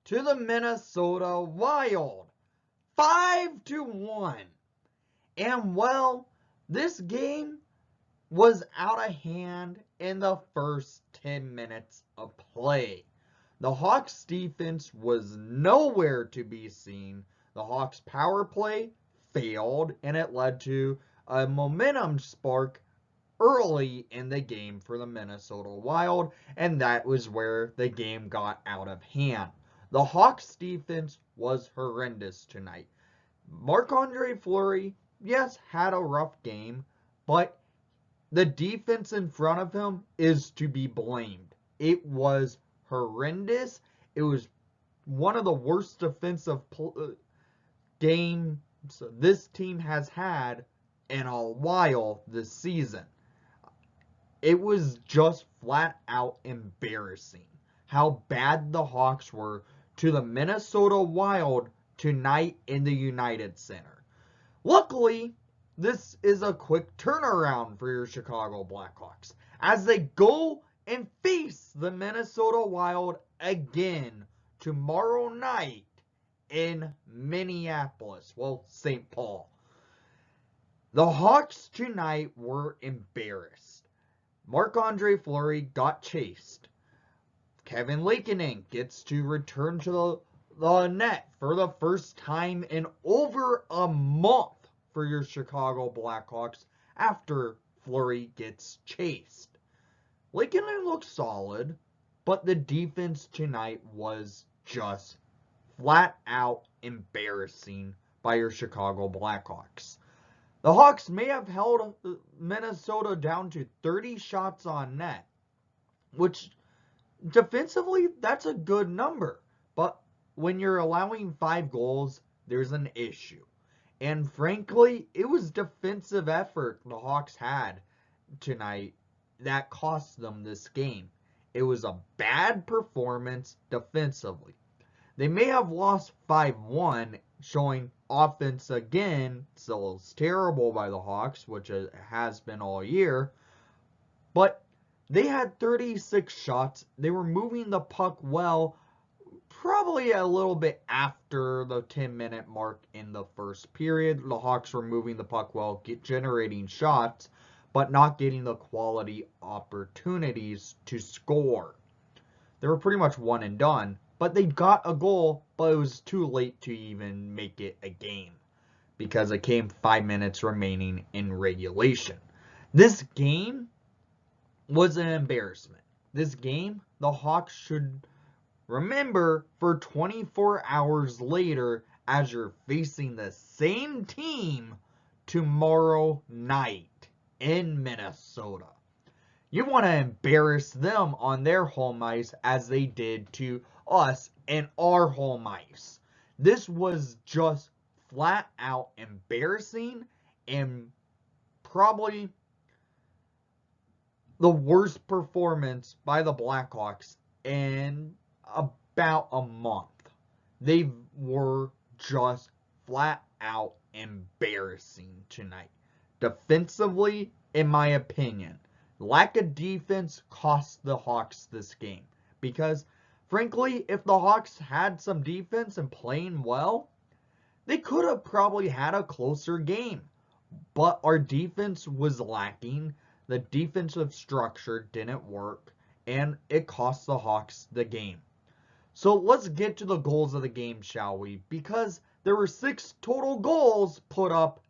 to the Minnesota Wild. 5-1. And well, this game was out of hand in the first 10 minutes of play. The Hawks defense was nowhere to be seen. The Hawks power play failed, and it led to a momentum spark early in the game for the Minnesota Wild, and that was where the game got out of hand. The Hawks defense was horrendous tonight. Marc-Andre Fleury, yes, had a rough game, but the defense in front of him is to be blamed. It was horrendous. It was one of the worst defensive games this team has had in a while this season. It was just flat out embarrassing how bad the Hawks were to the Minnesota Wild tonight in the United Center. Luckily, this is a quick turnaround for your Chicago Blackhawks as they go and face the Minnesota Wild again tomorrow night in Minneapolis, well, St. Paul. The Hawks tonight were embarrassed. Marc-Andre Fleury got chased. Kevin Lankinen gets to return to the net for the first time in over a month for your Chicago Blackhawks after Fleury gets chased. Lankinen looked solid, but the defense tonight was just flat out embarrassing by your Chicago Blackhawks. The Hawks may have held Minnesota down to 30 shots on net, which defensively, that's a good number. But when you're allowing 5 goals, there's an issue. And frankly, it was defensive effort the Hawks had tonight that cost them this game. It was a bad performance defensively. They may have lost 5-1, showing offense again still is terrible by the Hawks, which it has been all year. But they had 36 shots. They were moving the puck well, probably a little bit after the 10-minute mark in the first period. The Hawks were moving the puck well, generating shots, but not getting the quality opportunities to score. They were pretty much one and done, but they got a goal, but it was too late to even make it a game because it came 5 minutes remaining in regulation. This game was an embarrassment. This game, the Hawks should remember for 24 hours later as you're facing the same team tomorrow night in Minnesota. You want to embarrass them on their home ice as they did to us and our home ice. This was just flat out embarrassing and probably the worst performance by the Blackhawks in about a month. They were just flat out embarrassing tonight. Defensively, in my opinion, lack of defense cost the Hawks this game. Because, frankly, if the Hawks had some defense and playing well, they could have probably had a closer game. But our defense was lacking. The defensive structure didn't work. And it cost the Hawks the game. So let's get to the goals of the game, shall we? Because there were 6 total goals put up,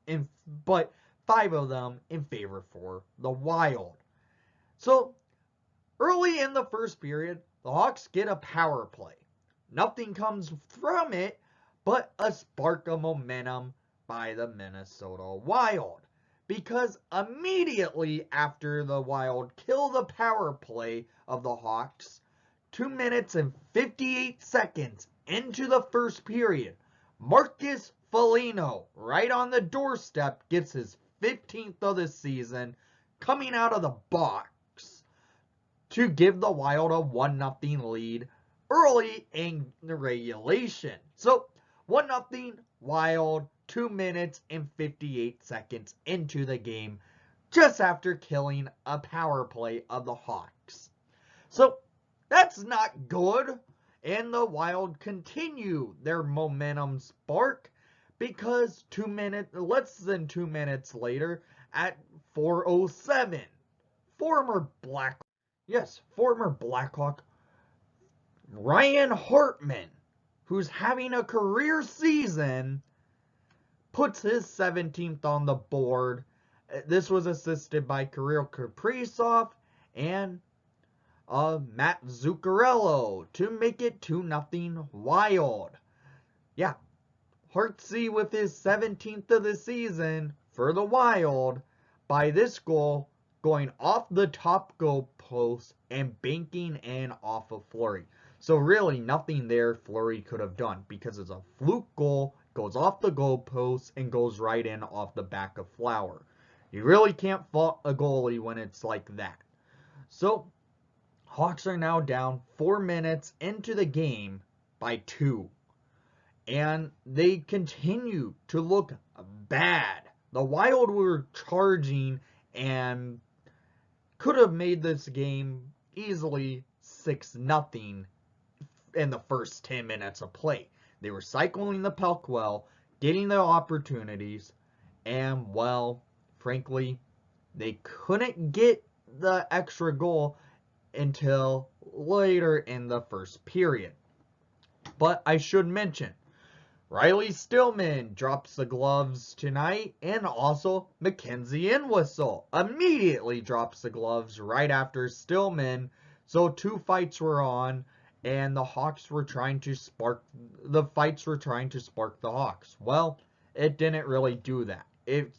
but 5 of them in favor for the Wild. So, early in the first period, the Hawks get a power play. Nothing comes from it but a spark of momentum by the Minnesota Wild. Because immediately after the Wild kill the power play of the Hawks, 2 minutes and 58 seconds into the first period, Marcus Foligno, right on the doorstep, gets his 15th of the season, coming out of the box to give the Wild a 1-0 lead early in the regulation. So, 1-0 Wild, 2 minutes and 58 seconds into the game, just after killing a power play of the Hawks. So, that's not good. And the Wild continue their momentum spark because less than 2 minutes later at 4:07, former Blackhawk Ryan Hartman, who's having a career season, puts his 17th on the board. This was assisted by Kirill Kaprizov and Matt Zuccarello to make it 2-0 Wild. Yeah, Hartsey with his 17th of the season for the Wild by this goal going off the top goal post and banking in off of Fleury. So really nothing there Fleury could have done because it's a fluke goal, goes off the goal post and goes right in off the back of Fleury. You really can't fault a goalie when it's like that. So Hawks are now down 4 minutes into the game by 2. And they continue to look bad. The Wild were charging and could have made this game easily 6-0 in the first 10 minutes of play. They were cycling the puck well, getting the opportunities, and, well, frankly, they couldn't get the extra goal until later in the first period. But I should mention, Riley Stillman drops the gloves tonight, and also Mackenzie Entwistle immediately drops the gloves right after Stillman. So 2 fights were on, and the Hawks were trying to spark the Hawks. Well, it didn't really do that. It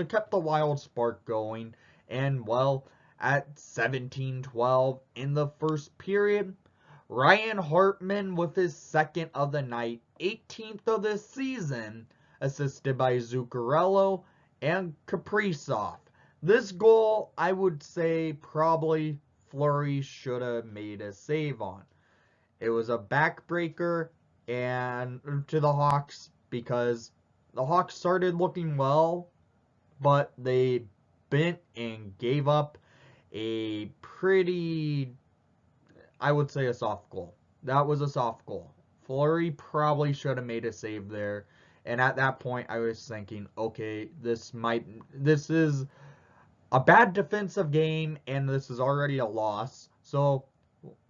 kept the Wild spark going, and well, at 17-12 in the first period, Ryan Hartman with his 2nd of the night, 18th of the season, assisted by Zuccarello and Kaprizov. This goal, I would say, probably Fleury should have made a save on. It was a backbreaker and to the Hawks because the Hawks started looking well, but they bent and gave up a pretty, I would say, a soft goal. That was a soft goal. Fleury probably should have made a save there. And at that point, I was thinking, okay, this is a bad defensive game, and this is already a loss. So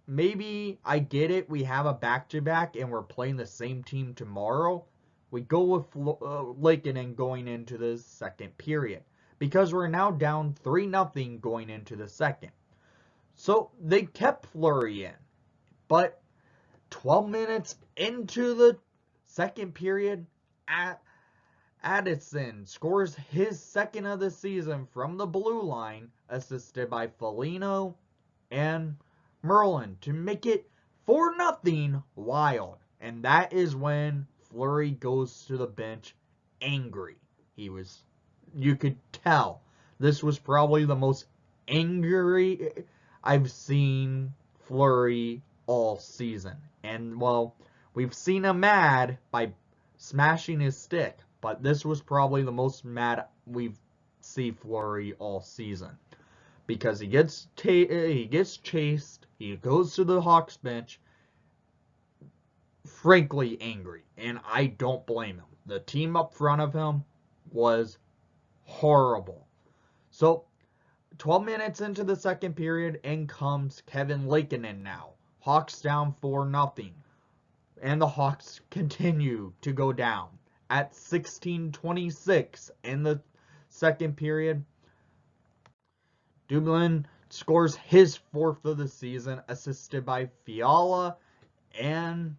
maybe I get it. We have a back-to-back, and we're playing the same team tomorrow. We go with Lakeinen going into the second period because we're now down 3-0 going into the second. So they kept Fleury in. But 12 minutes into the second period, Addison scores his 2nd of the season from the blue line, assisted by Foligno and Merlin to make it 4-0 Wild. And that is when Fleury goes to the bench angry. You could tell this was probably the most angry I've seen Fleury all season. And, well, we've seen him mad by smashing his stick, but this was probably the most mad we've seen Fleury all season. Because he gets chased, he goes to the Hawks bench, frankly angry, and I don't blame him. The team up front of him was horrible. So 12 minutes into the second period, in comes Kevin Lakeinen now. Hawks down 4-0. And the Hawks continue to go down. At 16:26 in the second period, Dublin scores his 4th of the season, assisted by Fiala and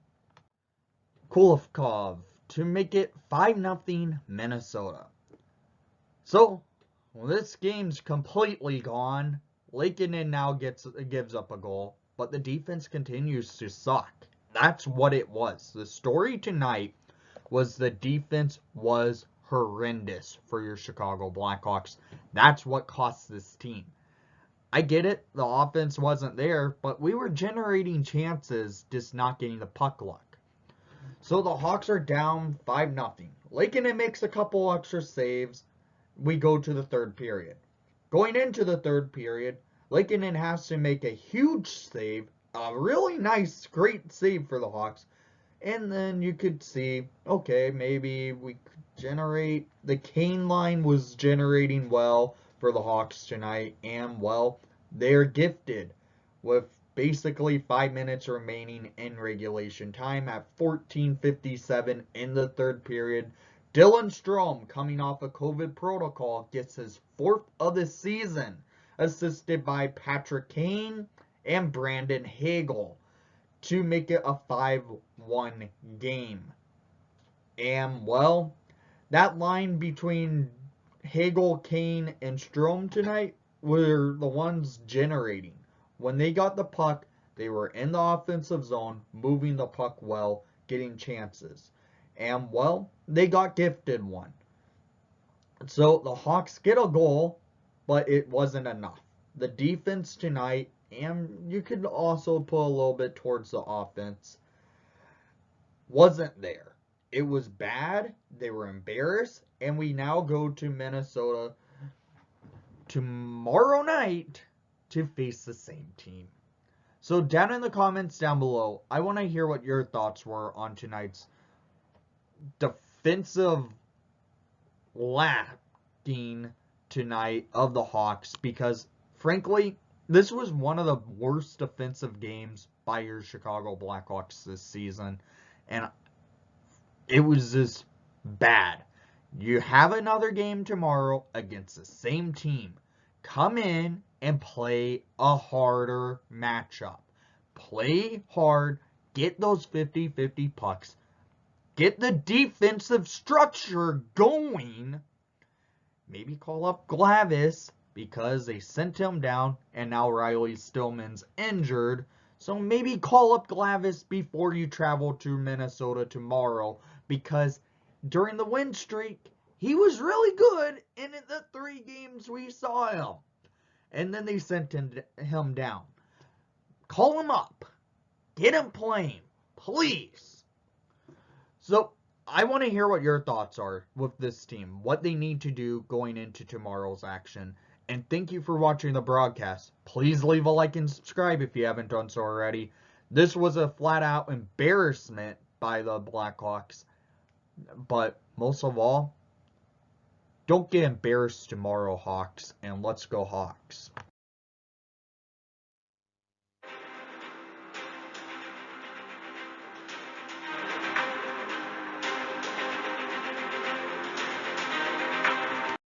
Kulikov to make it 5-0 Minnesota. So, well, this game's completely gone. Lakeinen now gives up a goal, but the defense continues to suck. That's what it was. The story tonight was the defense was horrendous for your Chicago Blackhawks. That's what cost this team. I get it, the offense wasn't there, but we were generating chances, just not getting the puck luck. So the Hawks are down 5-0. Lakeinen makes a couple extra saves. We go to the third period. Going into the third period, Lakeinen has to make a huge save A really nice, great save for the Hawks. And then you could see, okay, maybe we could generate. The Kane line was generating well for the Hawks tonight. And, well, they're gifted with basically 5 minutes remaining in regulation time at 14:57 in the third period. Dylan Strome, coming off a COVID protocol, gets his fourth of the season, assisted by Patrick Kane and Brandon Hagel to make it a 5-1 game. And, well, that line between Hagel, Kane, and Strome tonight were the ones generating. When they got the puck, they were in the offensive zone, moving the puck well, getting chances. And, well, they got gifted one. So the Hawks get a goal, but it wasn't enough. The defense tonight, and you could also put a little bit towards the offense, wasn't there. It was bad. They were embarrassed. And we now go to Minnesota tomorrow night to face the same team. So down in the comments down below, I want to hear what your thoughts were on tonight's defensive lacking tonight of the Hawks, because frankly, this was one of the worst defensive games by your Chicago Blackhawks this season. And it was just bad. You have another game tomorrow against the same team. Come in and play a harder matchup. Play hard. Get those 50-50 pucks. Get the defensive structure going. Maybe call up Glavis because they sent him down and now Riley Stillman's injured. So maybe call up Glavis before you travel to Minnesota tomorrow, because during the win streak, he was really good in the 3 games we saw him. And then they sent him down. Call him up. Get him playing, please. So I want to hear what your thoughts are with this team, what they need to do going into tomorrow's action. And thank you for watching the broadcast. Please leave a like and subscribe if you haven't done so already. This was a flat-out embarrassment by the Blackhawks. But most of all, don't get embarrassed tomorrow, Hawks, and let's go Hawks.